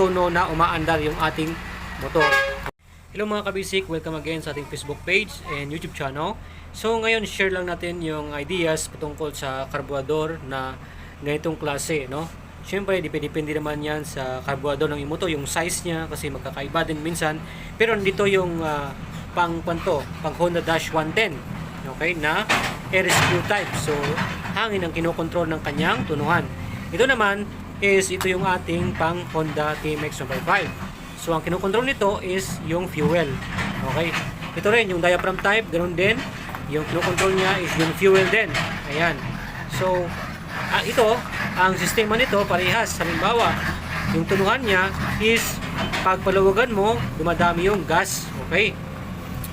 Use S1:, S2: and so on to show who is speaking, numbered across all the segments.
S1: pagtutuno na umaandar yung ating motor. Hello mga kabisik, welcome again sa ating Facebook page and YouTube channel. So ngayon share lang natin yung ideas patungkol sa karburador na ganitong klase, no? Siyempre, depende naman yan sa karburador ng motor, yung size niya kasi magkakaiba din minsan. Pero nandito yung pang Honda Dash 110, okay, na air screw type. So hangin ang kinokontrol ng kanyang tunuhan. Ito naman is ito yung ating pang Honda TMX 155. So ang kinokontrol nito is yung fuel. Okay? Ito rin yung diaphragm type, ganoon din. Yung kinokontrol niya is yung fuel din. Ayan. So ito, ang sistema nito parehas. Halimbawa, yung tunuhan niya is pag paluwagan mo, dumadami yung gas. Okay?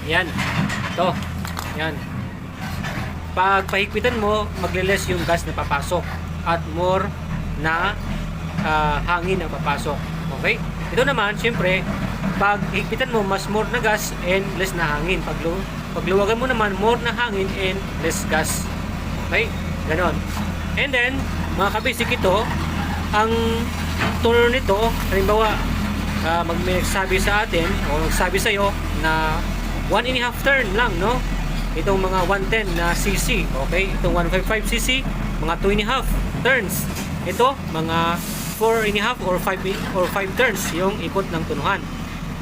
S1: Ayan. Ito. Ayan. Pag pahigpitan mo, magle-less yung gas na papasok at more na hangin ang papasok. Okay? Ito naman, siyempre, pag higpitan mo, mas more na gas and less na hangin. Pag luwagan mo naman, more na hangin and less gas. Okay? Ganon. And then, mga kabisik, ito, ang tuner nito, halimbawa, may nagsabi sa atin, o nagsabi sa'yo, na 1.5 turn lang, no? Itong mga 110 na cc, okay? Itong 155cc, mga 2.5 turns. Ito, mga 4.5 or 5 turns yung ikot ng tunuhan.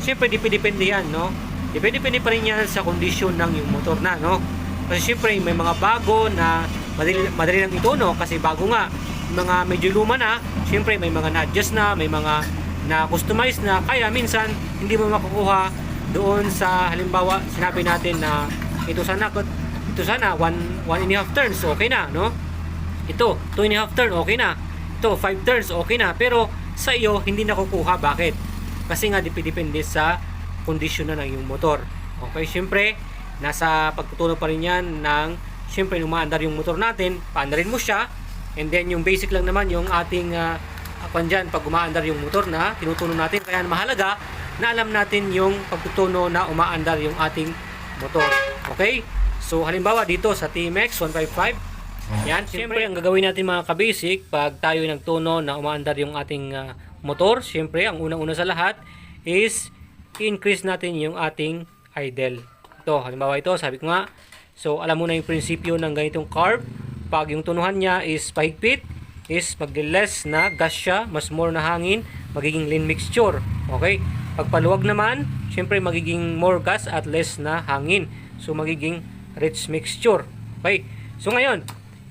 S1: Siyempre, depende yan, no? Depende pa rin yan sa kondisyon ng yung motor na, no? Kasi siyempre, may mga bago na madali lang ituno kasi bago nga. Mga medyo luma na, siyempre, may mga na-adjust na, may mga na-customize na, kaya minsan, hindi mo makukuha doon sa, halimbawa, sinabi natin na ito sana 1.5 turns, okay na, no? Ito, 2.5 turn, okay na. Ito, 5 turns, okay na. Pero sa iyo, hindi nakukuha. Bakit? Kasi nga, depende sa kondisyon na ng iyong motor. Okay, siyempre, nasa pagtutuno pa rin yan ng, siyempre, umaandar yung motor natin, paandarin mo siya, and then yung basic lang naman yung ating pag umaandar yung motor na tinutuno natin. Kaya mahalaga na alam natin yung pagtutuno na umaandar yung ating motor. Okay? So, halimbawa dito sa TMX 155, yan, siyempre, ang gagawin natin mga kabasic, pag tayo nagtuno na umaandar yung ating motor, siyempre, ang unang-una sa lahat is increase natin yung ating idle. Ito, halimbawa ito, sabi ko nga, so, alam mo na yung prinsipyo ng ganitong carb. Pag yung tunuhan niya is pahigpit, is magle-less na gas siya, mas more na hangin, magiging lean mixture. Okay? Pag paluwag naman, siyempre magiging more gas at less na hangin. So magiging rich mixture. Okay? So ngayon,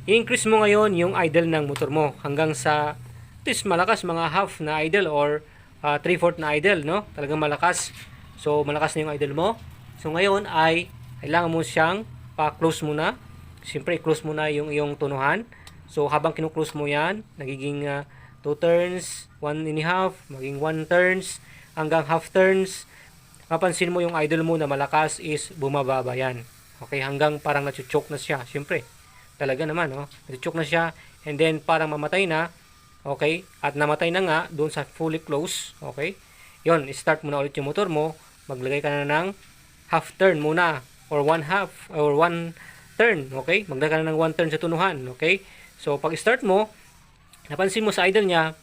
S1: i-increase mo ngayon yung idle ng motor mo hanggang sa at least malakas, mga half na idle or 3/4 na idle, no? Talagang malakas. So malakas na yung idle mo. So ngayon ay kailangan mo siyang pa-close muna. Siyempre, i-close mo na yung iyong tunuhan. So habang kinu-close mo yan, nagiging 2 turns, 1.5, maging 1 turns, hanggang half turns. Mapansin mo yung idle mo na malakas is bumababa yan. Okay, hanggang parang nachuchok na siya. Siyempre, talaga naman, no? Nachuchok na siya and then parang mamatay na. Okay, at namatay na nga doon sa fully close. Okay, yon, start mo na ulit yung motor mo. Maglagay ka na ng half turn muna or 1/2 or 1 turn. Okay, maglagay ka na ng 1 turn sa tunuhan. Okay, so pag start mo, napansin mo sa idle niya,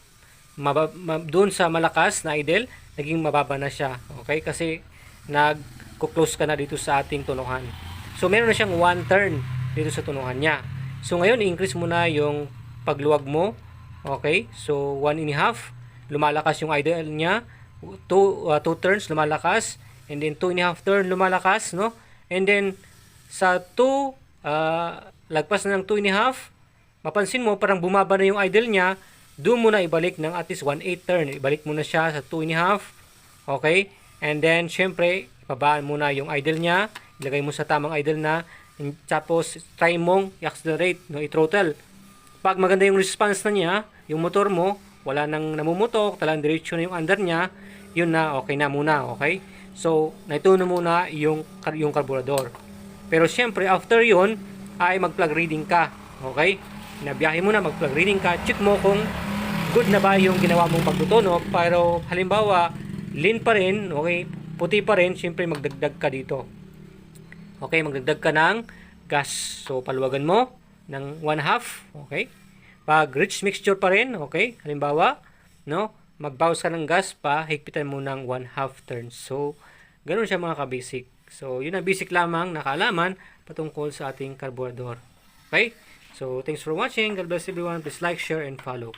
S1: doon sa malakas na idle, naging mababa na siya. Okay? Kasi nag-close ka na dito sa ating tunuhan. So meron na siyang 1 turn dito sa tunuhan niya. So ngayon, i-increase mo na yung pagluwag mo. Okay? So 1.5, lumalakas yung idle niya. 2 turns, lumalakas. And then 2.5 turn, lumalakas. No? And then sa 2, lagpas na ng 2.5, mapansin mo, parang bumaba na yung idle niya. Doon mo na ibalik ng at least 1/8 turn. Ibalik mo na siya sa 2.5. Okay? And then, syempre, babaan mo na yung idle niya. Ilagay mo sa tamang idle na. Tapos, try mong i-accelerate, no? I-throttle. Pag maganda yung response na niya, yung motor mo, wala nang namumutok, talang diretso na yung under niya, yun na, okay na muna. Okay? So, naituno muna yung carburetor. Pero, syempre, after yun, ay mag-plug reading ka. Okay? Nabiyahe mo na, mag-plug reading ka, check mo kung good na ba yung ginawa mong pagtutunog. Pero halimbawa, lean pa rin, okay, puti pa rin, syempre magdagdag ka dito. Okay, magdagdag ka ng gas. So, paluwagan mo ng 1/2, okay. Pag rich mixture pa rin, okay, halimbawa, no, magbawas ka ng gas pa, higpitan mo ng 1/2 turn. So, ganun siya mga ka-basic. So, yun ang basic lamang na kaalaman patungkol sa ating karburador. Okay? So, thanks for watching. God bless everyone. Please like, share, and follow.